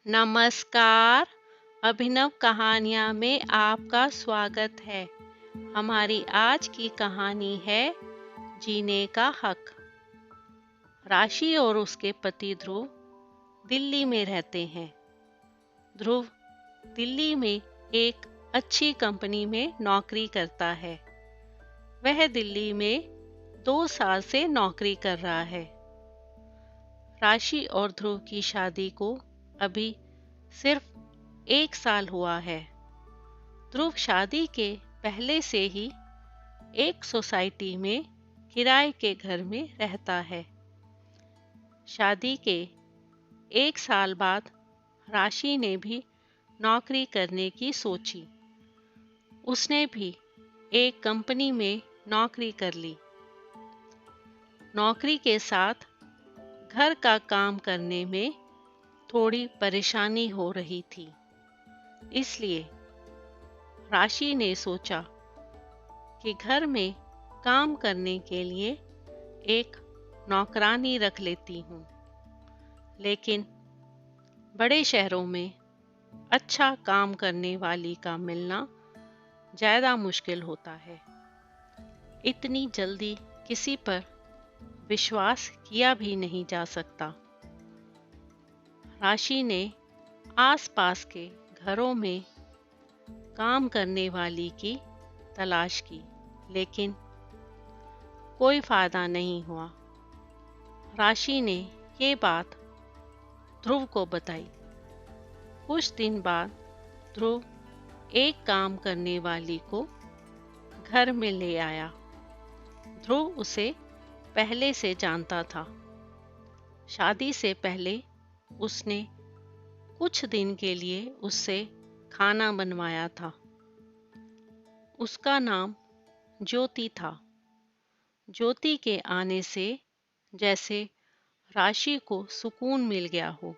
नमस्कार। अभिनव कहानियाँ में आपका स्वागत है। हमारी आज की कहानी है जीने का हक। राशि और उसके पति ध्रुव दिल्ली में रहते हैं। ध्रुव दिल्ली में एक अच्छी कंपनी में नौकरी करता है। वह दिल्ली में 2 साल से नौकरी कर रहा है। राशि और ध्रुव की शादी को अभी सिर्फ 1 साल हुआ है। ध्रुव शादी के पहले से ही एक सोसाइटी में किराए के घर में रहता है। शादी के 1 साल बाद राशि ने भी नौकरी करने की सोची। उसने भी एक कंपनी में नौकरी कर ली। नौकरी के साथ घर का काम करने में थोड़ी परेशानी हो रही थी। इसलिए राशि ने सोचा कि घर में काम करने के लिए एक नौकरानी रख लेती हूँ। लेकिन बड़े शहरों में अच्छा काम करने वाली का मिलना ज़्यादा मुश्किल होता है। इतनी जल्दी किसी पर विश्वास किया भी नहीं जा सकता। राशि ने आसपास के घरों में काम करने वाली की तलाश की, लेकिन कोई फायदा नहीं हुआ। राशि ने ये बात ध्रुव को बताई। कुछ दिन बाद ध्रुव एक काम करने वाली को घर में ले आया। ध्रुव उसे पहले से जानता था। शादी से पहले उसने कुछ दिन के लिए उससे खाना बनवाया था। उसका नाम ज्योति था। ज्योति के आने से जैसे राशि को सुकून मिल गया हो।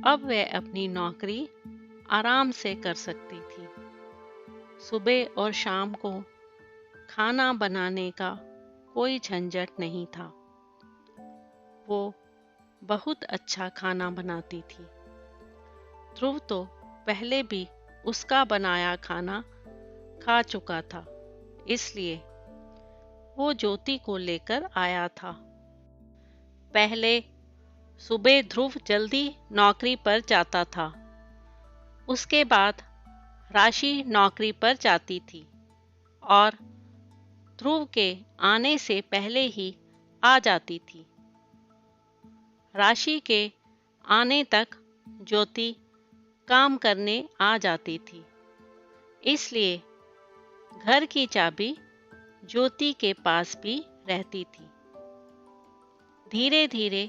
अब वह अपनी नौकरी आराम से कर सकती थी। सुबह और शाम को खाना बनाने का कोई झंझट नहीं था। वो बहुत अच्छा खाना बनाती थी। ध्रुव तो पहले भी उसका बनाया खाना खा चुका था, इसलिए वो ज्योति को लेकर आया था। पहले सुबह ध्रुव जल्दी नौकरी पर जाता था। उसके बाद राशि नौकरी पर जाती थी और ध्रुव के आने से पहले ही आ जाती थी। राशि के आने तक ज्योति काम करने आ जाती थी, इसलिए घर की चाबी ज्योति के पास भी रहती थी। धीरे धीरे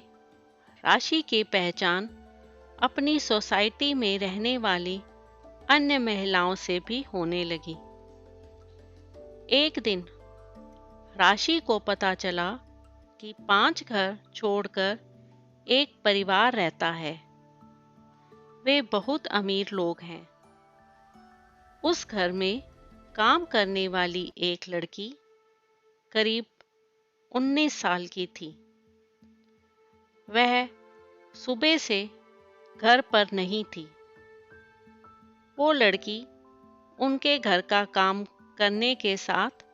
राशि की पहचान अपनी सोसाइटी में रहने वाली अन्य महिलाओं से भी होने लगी। एक दिन राशि को पता चला कि 5 घर छोड़कर एक परिवार रहता है। वे बहुत अमीर लोग हैं। उस घर में काम करने वाली एक लड़की करीब 19 साल की थी। वह सुबह से घर पर नहीं थी। वो लड़की उनके घर का काम करने के साथ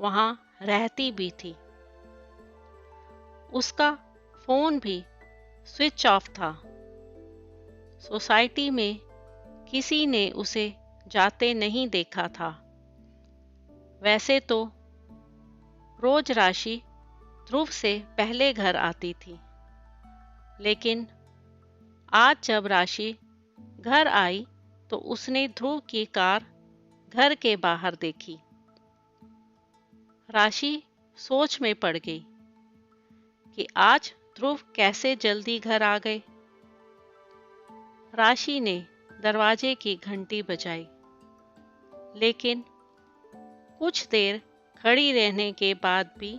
वहाँ रहती भी थी। उसका फोन भी स्विच ऑफ था। सोसाइटी में किसी ने उसे जाते नहीं देखा था। वैसे तो रोज राशि ध्रुव से पहले घर आती थी, लेकिन आज जब राशि घर आई तो उसने ध्रुव की कार घर के बाहर देखी। राशि सोच में पड़ गई कि आज ध्रुव कैसे जल्दी घर आ गए। राशि ने दरवाजे की घंटी बजाई, लेकिन कुछ देर खड़ी रहने के बाद भी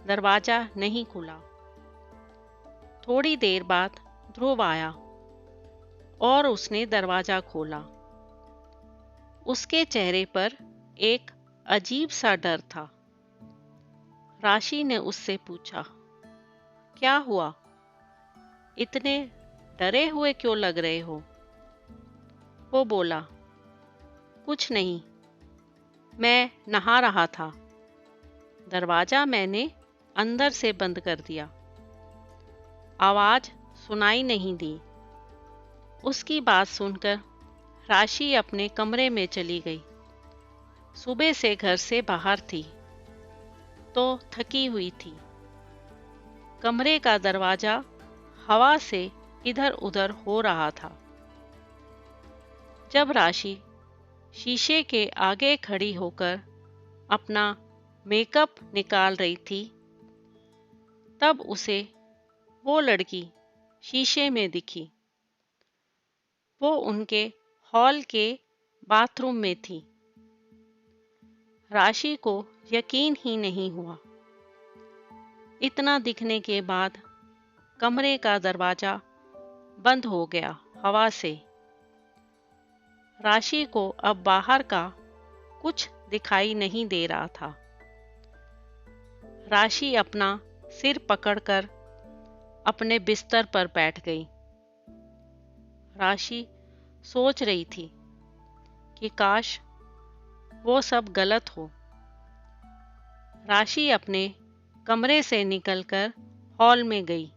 दरवाजा नहीं खुला। थोड़ी देर बाद ध्रुव आया और उसने दरवाजा खोला। उसके चेहरे पर एक अजीब सा डर था। राशि ने उससे पूछा, क्या हुआ? इतने डरे हुए क्यों लग रहे हो? वो बोला, कुछ नहीं, मैं नहा रहा था। दरवाजा मैंने अंदर से बंद कर दिया। आवाज सुनाई नहीं दी। उसकी बात सुनकर राशि अपने कमरे में चली गई। सुबह से घर से बाहर थी तो थकी हुई थी। कमरे का दरवाजा हवा से इधर उधर हो रहा था। जब राशि शीशे के आगे खड़ी होकर अपना मेकअप निकाल रही थी, तब उसे वो लड़की शीशे में दिखी। वो उनके हॉल के बाथरूम में थी। राशि को यकीन ही नहीं हुआ। इतना दिखने के बाद कमरे का दरवाजा बंद हो गया हवा से। राशि को अब बाहर का कुछ दिखाई नहीं दे रहा था। राशि अपना सिर पकड़कर अपने बिस्तर पर बैठ गई। राशि सोच रही थी कि काश वो सब गलत हो। राशि अपने कमरे से निकलकर हॉल में गई।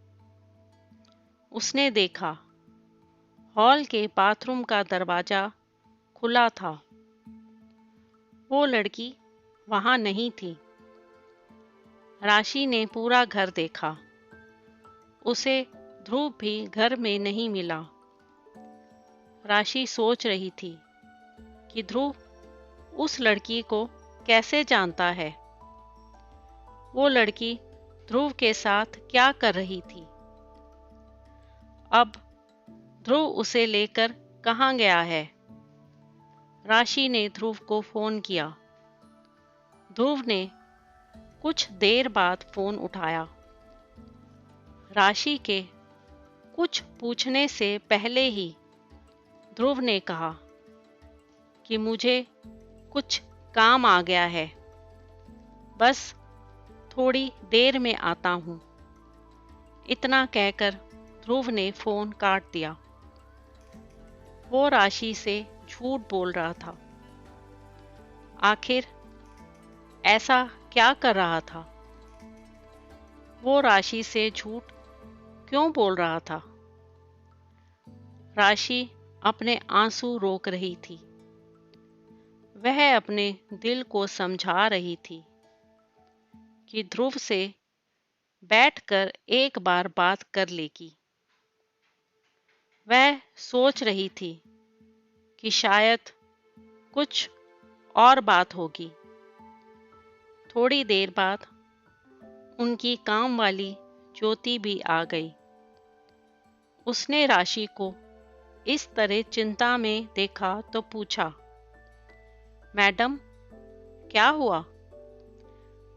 उसने देखा हॉल के बाथरूम का दरवाजा खुला था। वो लड़की वहां नहीं थी। राशि ने पूरा घर देखा। उसे ध्रुव भी घर में नहीं मिला। राशि सोच रही थी कि ध्रुव उस लड़की को कैसे जानता है। वो लड़की ध्रुव के साथ क्या कर रही थी। अब ध्रुव उसे लेकर कहाँ गया है। राशि ने ध्रुव को फोन किया। ध्रुव ने कुछ देर बाद फोन उठाया। राशि के कुछ पूछने से पहले ही ध्रुव ने कहा कि मुझे कुछ काम आ गया है, बस थोड़ी देर में आता हूं। इतना कहकर ध्रुव ने फोन काट दिया। वो राशि से झूठ बोल रहा था। आखिर ऐसा क्या कर रहा था? वो राशि से झूठ क्यों बोल रहा था? राशि अपने आंसू रोक रही थी। वह अपने दिल को समझा रही थी कि ध्रुव से बैठकर एक बार बात कर लेगी। वह सोच रही थी कि शायद कुछ और बात होगी। थोड़ी देर बाद उनकी काम वाली ज्योति भी आ गई। उसने राशि को इस तरह चिंता में देखा तो पूछा, मैडम क्या हुआ?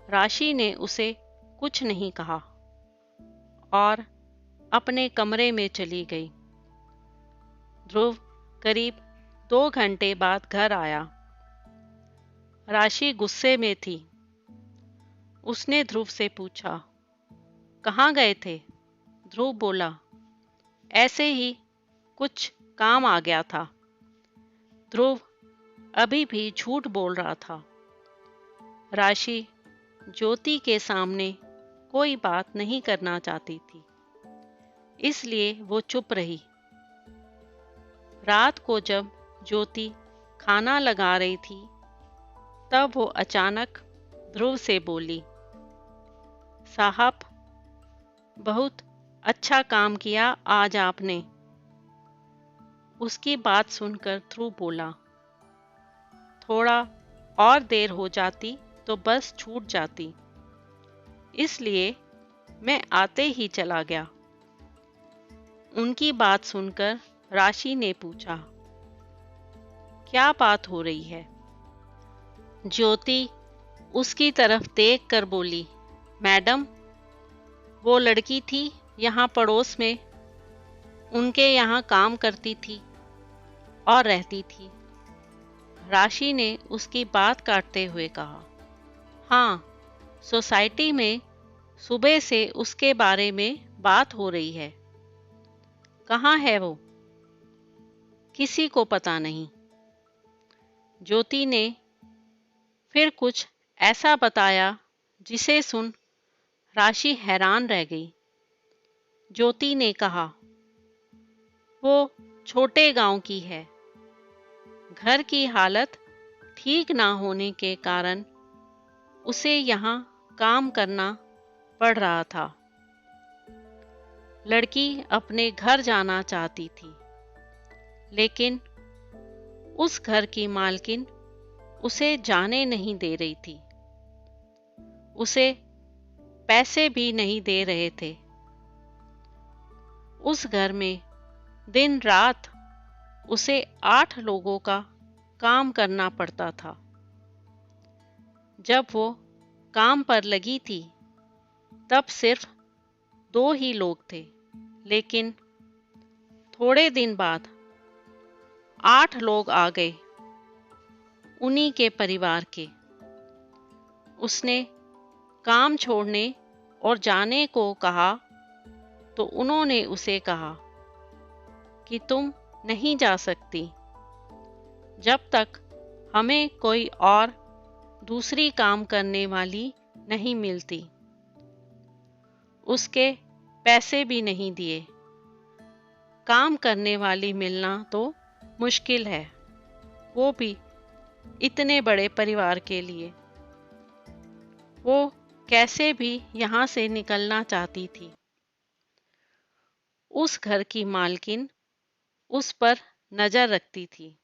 राशि ने उसे कुछ नहीं कहा और अपने कमरे में चली गई। ध्रुव करीब 2 घंटे बाद घर आया। राशि गुस्से में थी। उसने ध्रुव से पूछा, कहाँ गए थे? ध्रुव बोला, ऐसे ही कुछ काम आ गया था। ध्रुव अभी भी झूठ बोल रहा था। राशि ज्योति के सामने कोई बात नहीं करना चाहती थी, इसलिए वो चुप रही। रात को जब ज्योति खाना लगा रही थी, तब वो अचानक ध्रुव से बोली, साहब बहुत अच्छा काम किया आज आपने। उसकी बात सुनकर ध्रुव बोला, थोड़ा और देर हो जाती तो बस छूट जाती, इसलिए मैं आते ही चला गया। उनकी बात सुनकर राशि ने पूछा, क्या बात हो रही है? ज्योति उसकी तरफ देख कर बोली, मैडम वो लड़की थी यहाँ पड़ोस में, उनके यहाँ काम करती थी और रहती थी। राशि ने उसकी बात काटते हुए कहा, हाँ, सोसाइटी में सुबह से उसके बारे में बात हो रही है। कहाँ है वो? किसी को पता नहीं। ज्योति ने फिर कुछ ऐसा बताया जिसे सुन राशि हैरान रह गई। ज्योति ने कहा, वो छोटे गांव की है। घर की हालत ठीक ना होने के कारण उसे यहाँ काम करना पड़ रहा था। लड़की अपने घर जाना चाहती थी, लेकिन उस घर की मालकिन उसे जाने नहीं दे रही थी। उसे पैसे भी नहीं दे रहे थे। उस घर में दिन रात उसे 8 लोगों का काम करना पड़ता था। जब वो काम पर लगी थी, तब सिर्फ 2 ही लोग थे, लेकिन थोड़े दिन बाद 8 लोग आ गए, उन्हीं के परिवार के। उसने काम छोड़ने और जाने को कहा तो उन्होंने उसे कहा कि तुम नहीं जा सकती जब तक हमें कोई और दूसरी काम करने वाली नहीं मिलती। उसके पैसे भी नहीं दिए। काम करने वाली मिलना तो मुश्किल है, वो भी इतने बड़े परिवार के लिए। वो कैसे भी यहाँ से निकलना चाहती थी। उस घर की मालकिन उस पर नजर रखती थी।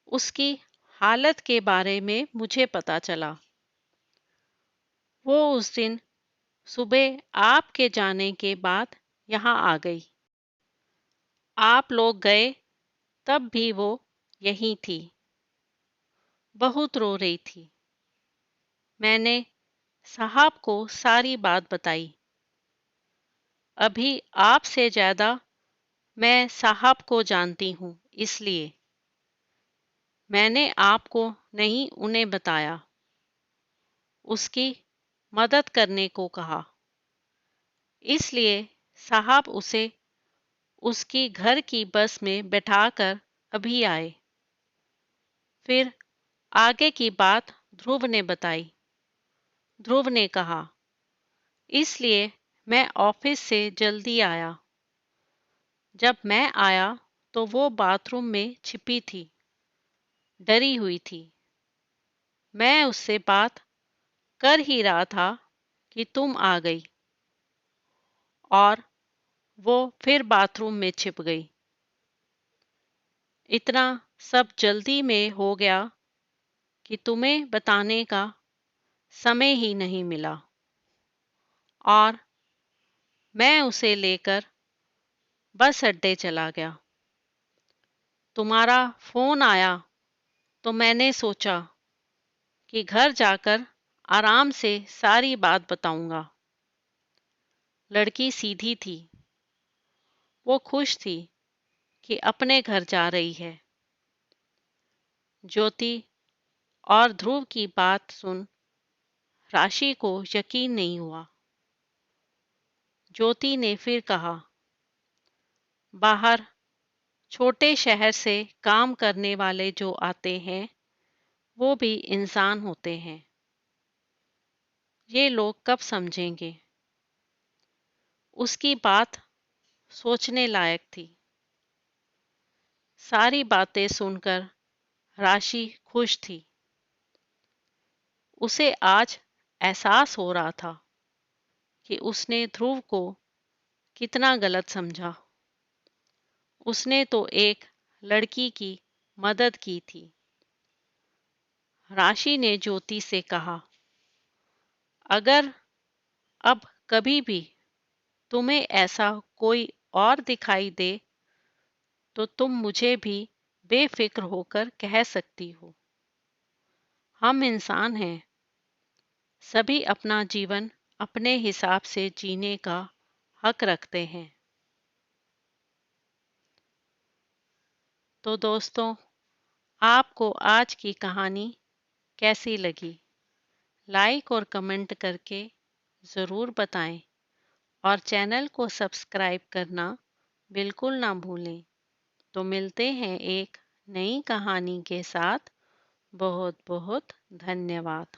उसकी हालत के बारे में मुझे पता चला। वो उस दिन सुबह आपके जाने के बाद यहाँ आ गई। आप लोग गए तब भी वो यहीं थी। बहुत रो रही थी। मैंने साहब को सारी बात बताई। अभी आपसे ज्यादा मैं साहब को जानती हूँ, इसलिए मैंने आपको नहीं उन्हें बताया। उसकी मदद करने को कहा। इसलिए साहब उसे उसकी घर की बस में बैठाकर अभी आए। फिर आगे की बात ध्रुव ने बताई। ध्रुव ने कहा, इसलिए मैं ऑफिस से जल्दी आया। जब मैं आया तो वो बाथरूम में छिपी थी, डरी हुई थी। मैं उससे बात कर ही रहा था कि तुम आ गई और वो फिर बाथरूम में छिप गई। इतना सब जल्दी में हो गया कि तुम्हें बताने का समय ही नहीं मिला। और मैं उसे लेकर बस अड्डे चला गया। तुम्हारा फोन आया तो मैंने सोचा कि घर जाकर आराम से सारी बात बताऊंगा। लड़की सीधी थी। वो खुश थी कि अपने घर जा रही है। ज्योति और ध्रुव की बात सुन राशि को यकीन नहीं हुआ। ज्योति ने फिर कहा, बाहर छोटे शहर से काम करने वाले जो आते हैं, वो भी इंसान होते हैं। ये लोग कब समझेंगे? उसकी बात सोचने लायक थी। सारी बातें सुनकर राशि खुश थी। उसे आज एहसास हो रहा था कि उसने ध्रुव को कितना गलत समझा। उसने तो एक लड़की की मदद की थी। राशि ने ज्योति से कहा, अगर अब कभी भी तुम्हें ऐसा कोई और दिखाई दे तो तुम मुझे भी बेफिक्र होकर कह सकती हो। हम इंसान हैं, सभी अपना जीवन अपने हिसाब से जीने का हक रखते हैं। तो दोस्तों, आपको आज की कहानी कैसी लगी? लाइक और कमेंट करके ज़रूर बताएं और चैनल को सब्सक्राइब करना बिल्कुल ना भूलें। तो मिलते हैं एक नई कहानी के साथ। बहुत बहुत धन्यवाद।